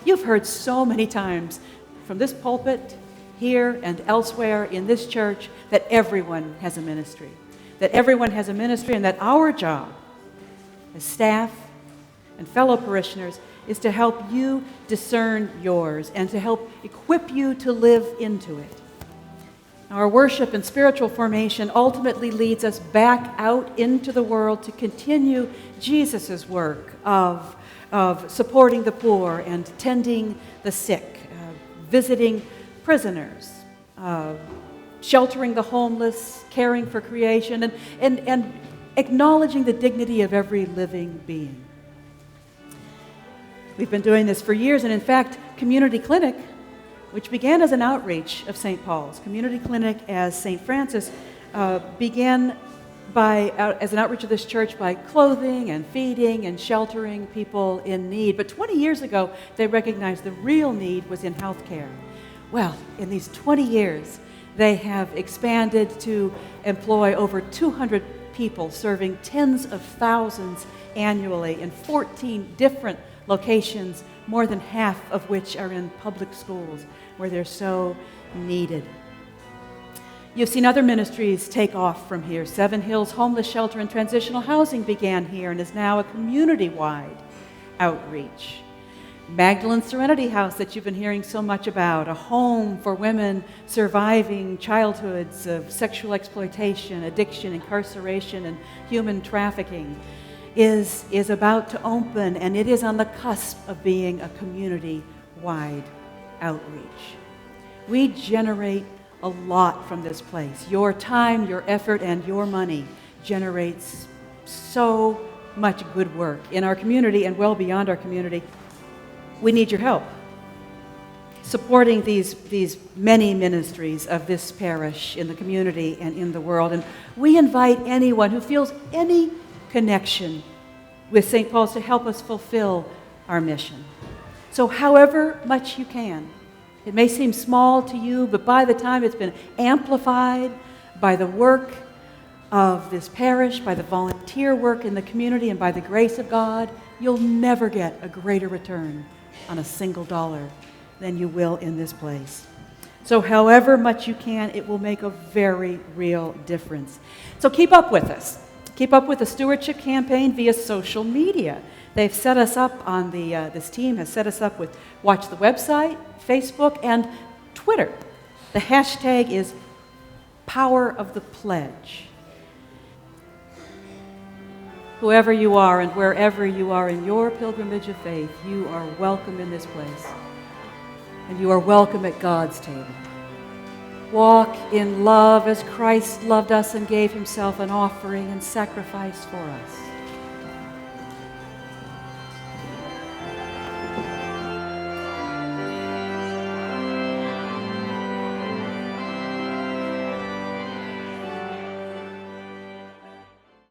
You've heard so many times from this pulpit, here and elsewhere in this church, that everyone has a ministry. That everyone has a ministry, and that our job as staff and fellow parishioners is to help you discern yours and to help equip you to live into it. Our worship and spiritual formation ultimately leads us back out into the world to continue Jesus' work of supporting the poor and tending the sick, visiting prisoners, sheltering the homeless, caring for creation, and acknowledging the dignity of every living being. We've been doing this for years, and in fact, Community Clinic, which began as an outreach of St. Paul's, Community Clinic as St. Francis, began as an outreach of this church by clothing and feeding and sheltering people in need. But 20 years ago, they recognized the real need was in health care. Well, in these 20 years, they have expanded to employ over 200 people, serving tens of thousands annually in 14 different locations, more than half of which are in public schools where they're so needed. You've seen other ministries take off from here. Seven Hills Homeless Shelter and Transitional Housing began here and is now a community-wide outreach. Magdalene Serenity House that you've been hearing so much about, a home for women surviving childhoods of sexual exploitation, addiction, incarceration, and human trafficking, is about to open, and it is on the cusp of being a community-wide outreach. We generate a lot from this place. Your time, your effort, and your money generates so much good work in our community and well beyond our community. We need your help supporting these many ministries of this parish in the community and in the world. And we invite anyone who feels any connection with St. Paul's to help us fulfill our mission. So however much you can. It may seem small to you, but by the time it's been amplified by the work of this parish, by the volunteer work in the community, and by the grace of God, you'll never get a greater return on a single dollar than you will in this place. So however much you can, it will make a very real difference. So keep up with us. Keep up with the stewardship campaign via social media. They've set us up on this team has set us up with watch the website, Facebook, and Twitter. The hashtag is Power of the Pledge. Whoever you are and wherever you are in your pilgrimage of faith, you are welcome in this place. And you are welcome at God's table. Walk in love as Christ loved us and gave himself an offering and sacrifice for us.